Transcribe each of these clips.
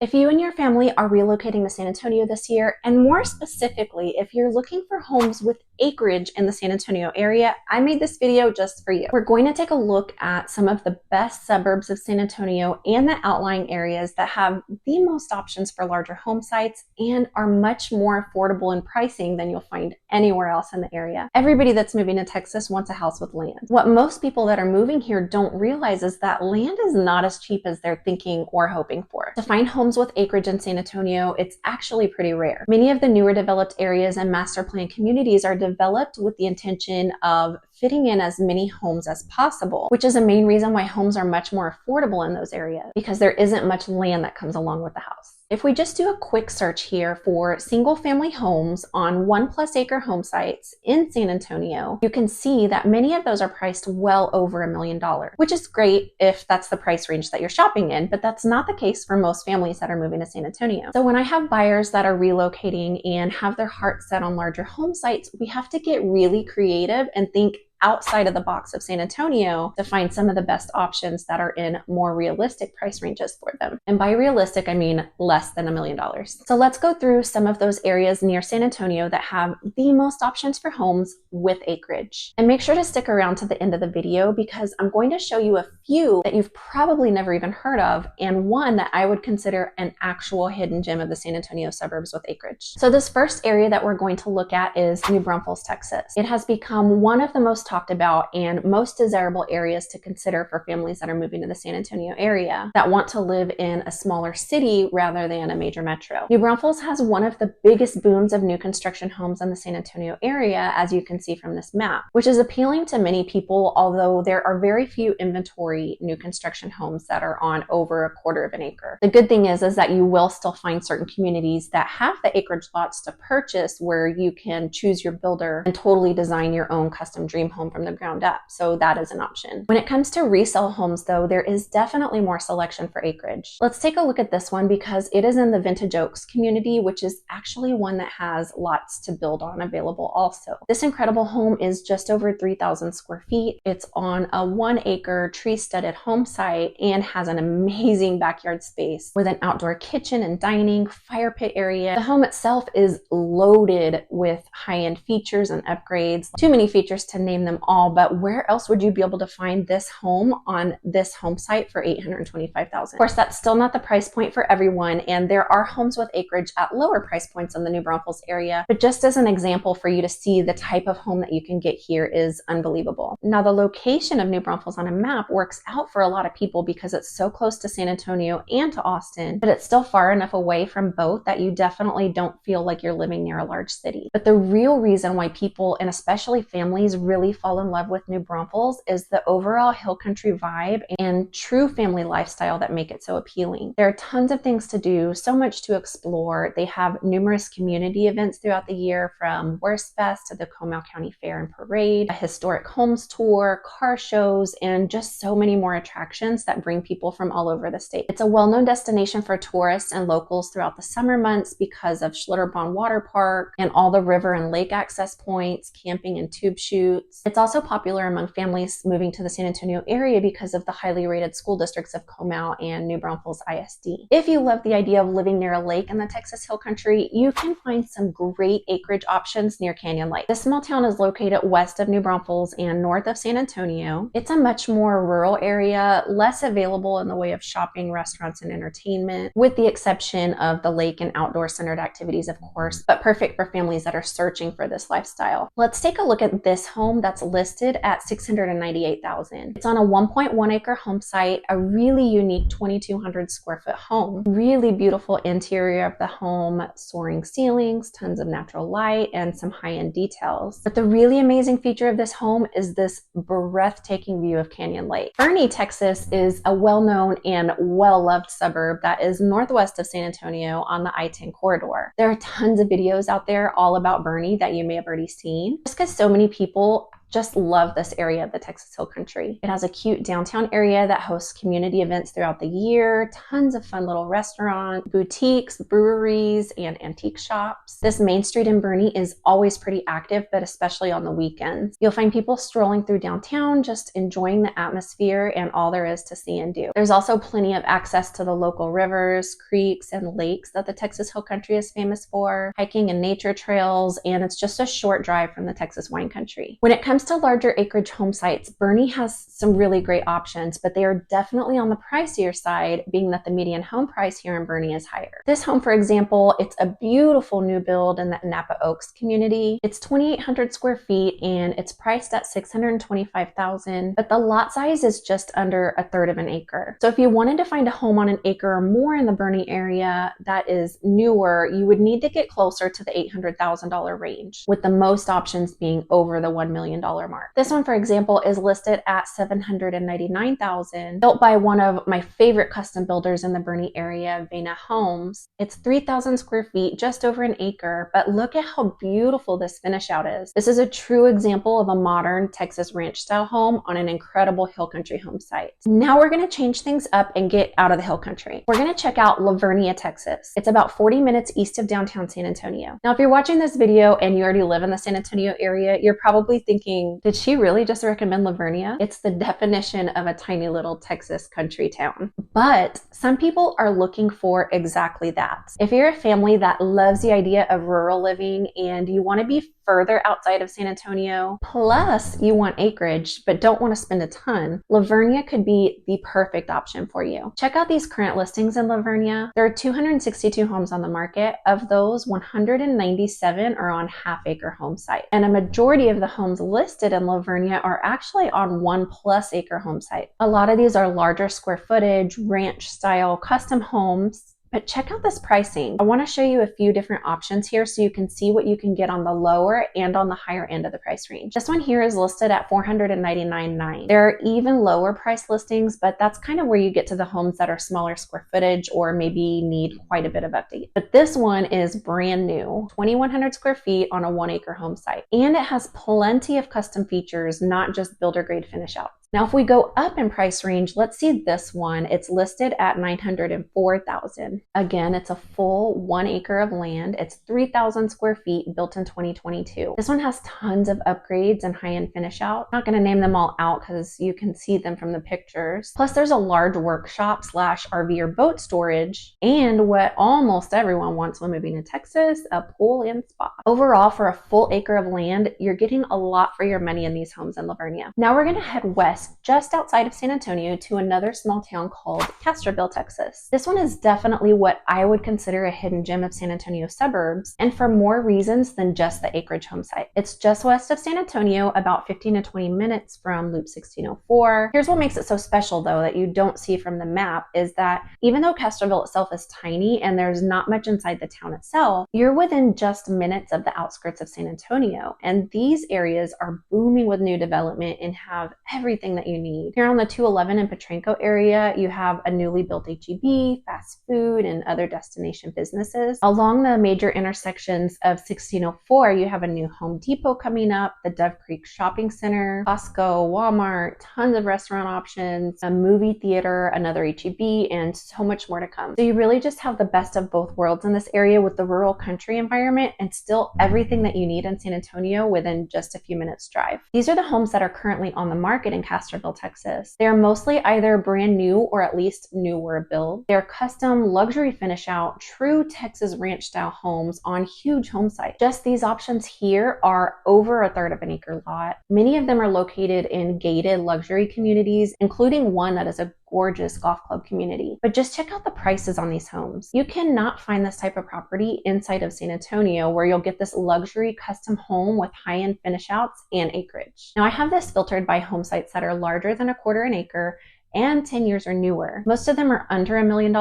If you and your family are relocating to San Antonio this year, and more specifically, if you're looking for homes with acreage in the San Antonio area, I made this video just for you. We're going to take a look at some of the best suburbs of San Antonio and the outlying areas that have the most options for larger home sites and are much more affordable in pricing than you'll find anywhere else in the area. Everybody that's moving to Texas wants a house with land. What most people that are moving here don't realize is that land is not as cheap as they're thinking or hoping for. To find homes with acreage in San Antonio, it's actually pretty rare. Many of the newer developed areas and master plan communities are developed with the intention of fitting in as many homes as possible, which is a main reason why homes are much more affordable in those areas, because there isn't much land that comes along with the house. If we just do a quick search here for single family homes on 1+ acre home sites in San Antonio, you can see that many of those are priced well over $1 million, which is great if that's the price range that you're shopping in, but that's not the case for most families that are moving to San Antonio. So when I have buyers that are relocating and have their heart set on larger home sites, we have to get really creative and think outside of the box of San Antonio to find some of the best options that are in more realistic price ranges for them. And by realistic, I mean less than $1 million. So let's go through some of those areas near San Antonio that have the most options for homes with acreage. And make sure to stick around to the end of the video because I'm going to show you a few that you've probably never even heard of and one that I would consider an actual hidden gem of the San Antonio suburbs with acreage. So this first area that we're going to look at is New Braunfels, Texas. It has become one of the most talked about and most desirable areas to consider for families that are moving to the San Antonio area that want to live in a smaller city rather than a major metro. New Braunfels has one of the biggest booms of new construction homes in the San Antonio area, as you can see from this map, which is appealing to many people, although there are very few inventory new construction homes that are on over 1/4 acre. The good thing is that you will still find certain communities that have the acreage lots to purchase where you can choose your builder and totally design your own custom dream home from the ground up. So that is an option. When it comes to resale homes though, there is definitely more selection for acreage. Let's take a look at this one because it is in the Vintage Oaks community, which is actually one that has lots to build on available also. This incredible home is just over 3,000 square feet. It's on a 1 acre tree studded home site and has an amazing backyard space with an outdoor kitchen and dining, fire pit area. The home itself is loaded with high-end features and upgrades. Too many features to name them all, but where else would you be able to find this home on this home site for $825,000? Of course, that's still not the price point for everyone, and there are homes with acreage at lower price points in the New Braunfels area, but just as an example for you to see the type of home that you can get here is unbelievable. Now, the location of New Braunfels on a map works out for a lot of people because it's so close to San Antonio and to Austin, but it's still far enough away from both that you definitely don't feel like you're living near a large city. But the real reason why people, and especially families, really fall in love with New Braunfels is the overall hill country vibe and true family lifestyle that make it so appealing. There are tons of things to do, so much to explore. They have numerous community events throughout the year, from Worst Fest to the Comal County Fair and Parade, a historic homes tour, car shows, and just so many more attractions that bring people from all over the state. It's a well-known destination for tourists and locals throughout the summer months because of Schlitterbahn Water Park and all the river and lake access points, camping and tube shoots. It's also popular among families moving to the San Antonio area because of the highly rated school districts of Comal and New Braunfels ISD. If you love the idea of living near a lake in the Texas Hill Country, you can find some great acreage options near Canyon Lake. This small town is located west of New Braunfels and north of San Antonio. It's a much more rural area, less available in the way of shopping, restaurants, and entertainment, with the exception of the lake and outdoor centered activities, of course, but perfect for families that are searching for this lifestyle. Let's take a look at this home that's listed at $698,000. It's on a 1.1 acre home site, a really unique 2,200 square foot home. Really beautiful interior of the home, soaring ceilings, tons of natural light, and some high-end details. But the really amazing feature of this home is this breathtaking view of Canyon Lake. Fernie, Texas is a well-known and well-loved suburb that is northwest of San Antonio on the I-10 corridor. There are tons of videos out there all about Bernie that you may have already seen. Just because so many people Just love this area of the Texas Hill Country. It has a cute downtown area that hosts community events throughout the year, tons of fun little restaurants, boutiques, breweries, and antique shops. This main street in Boerne is always pretty active, but especially on the weekends. You'll find people strolling through downtown, just enjoying the atmosphere and all there is to see and do. There's also plenty of access to the local rivers, creeks, and lakes that the Texas Hill Country is famous for, hiking and nature trails, and it's just a short drive from the Texas wine country. When it comes to larger acreage home sites, Boerne has some really great options, but they are definitely on the pricier side, being that the median home price here in Boerne is higher. This home, for example, it's a beautiful new build in the Napa Oaks community. It's 2,800 square feet and it's priced at $625,000, but the lot size is just under a third of an acre. So if you wanted to find a home on an acre or more in the Boerne area that is newer, you would need to get closer to the $800,000 range, with the most options being over the $1 million mark. This one, for example, is listed at $799,000, built by one of my favorite custom builders in the Boerne area, Vena Homes. It's 3,000 square feet, just over an acre, but look at how beautiful this finish out is. This is a true example of a modern Texas ranch style home on an incredible hill country home site. Now we're going to change things up and get out of the hill country. We're going to check out La Vernia, Texas. It's about 40 minutes east of downtown San Antonio. Now, if you're watching this video and you already live in the San Antonio area, you're probably thinking, did she really just recommend La Vernia? It's the definition of a tiny little Texas country town. But some people are looking for exactly that. If you're a family that loves the idea of rural living and you want to be further outside of San Antonio, plus you want acreage but don't want to spend a ton, La Vernia could be the perfect option for you. Check out these current listings in La Vernia. There are 262 homes on the market. Of those, 197 are on half-acre home sites, and a majority of the homes listed in La Vernia are actually on 1+ acre home sites. A lot of these are larger square footage, ranch-style custom homes. But check out this pricing. I want to show you a few different options here so you can see what you can get on the lower and on the higher end of the price range. This one here is listed at $499,900. There are even lower price listings, but that's kind of where you get to the homes that are smaller square footage or maybe need quite a bit of update. But this one is brand new, 2,100 square feet on a 1 acre home site. And it has plenty of custom features, not just builder grade finish outs. Now, if we go up in price range, let's see this one. It's listed at $904,000. Again, it's a full 1 acre of land. It's 3,000 square feet, built in 2022. This one has tons of upgrades and high-end finish out. I'm not going to name them all out because you can see them from the pictures. Plus, there's a large workshop / RV or boat storage, and what almost everyone wants when moving to Texas, a pool and spa. Overall, for a full acre of land, you're getting a lot for your money in these homes in La Vernia. Now we're going to head west just outside of San Antonio to another small town called Castroville, Texas. This one is definitely what I would consider a hidden gem of San Antonio suburbs, and for more reasons than just the acreage home site. It's just west of San Antonio, about 15 to 20 minutes from Loop 1604. Here's what makes it so special though that you don't see from the map is that even though Castroville itself is tiny and there's not much inside the town itself, you're within just minutes of the outskirts of San Antonio, and these areas are booming with new development and have everything that you need. Here on the 211 and Petranco area, you have a newly built H-E-B, fast food, and other destination businesses. Along the major intersections of 1604, you have a new Home Depot coming up, the Dove Creek Shopping Center, Costco, Walmart, tons of restaurant options, a movie theater, another H-E-B, and so much more to come. So you really just have the best of both worlds in this area with the rural country environment and still everything that you need in San Antonio within just a few minutes drive. These are the homes that are currently on the market in Castroville, Texas. They are mostly either brand new or at least newer build. They're custom luxury finish out, true Texas ranch style homes on huge home sites. Just these options here are over a third of an acre lot. Many of them are located in gated luxury communities, including one that is a gorgeous golf club community. But just check out the prices on these homes. You cannot find this type of property inside of San Antonio where you'll get this luxury custom home with high-end finish outs and acreage. Now I have this filtered by home sites that are larger than a quarter an acre and 10 years or newer. Most of them are under $1 million,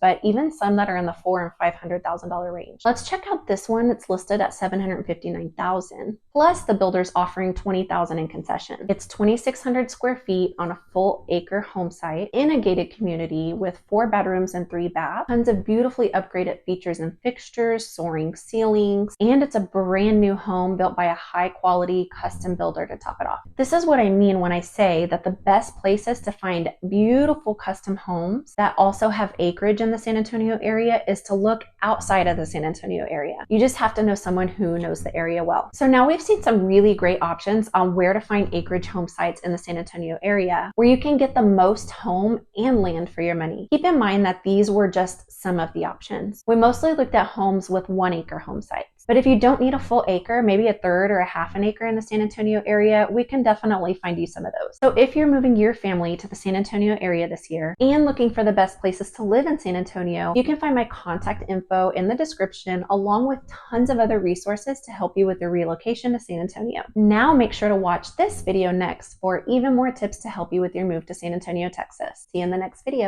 but even some that are in the $400,000 and $500,000 range. Let's check out this one that's listed at $759,000. Plus the builder's offering $20,000 in concession. It's 2,600 square feet on a full acre home site in a gated community with 4 bedrooms and 3 baths, tons of beautifully upgraded features and fixtures, soaring ceilings, and it's a brand new home built by a high quality custom builder to top it off. This is what I mean when I say that the best places to find beautiful custom homes that also have acreage in the San Antonio area is to look outside of the San Antonio area. You just have to know someone who knows the area well. So now we've seen some really great options on where to find acreage home sites in the San Antonio area where you can get the most home and land for your money. Keep in mind that these were just some of the options. We mostly looked at homes with 1 acre home sites. But if you don't need a full acre, maybe a third or a half an acre in the San Antonio area, we can definitely find you some of those. So if you're moving your family to the San Antonio area this year and looking for the best places to live in San Antonio, you can find my contact info in the description along with tons of other resources to help you with your relocation to San Antonio. Now make sure to watch this video next for even more tips to help you with your move to San Antonio, Texas. See you in the next video.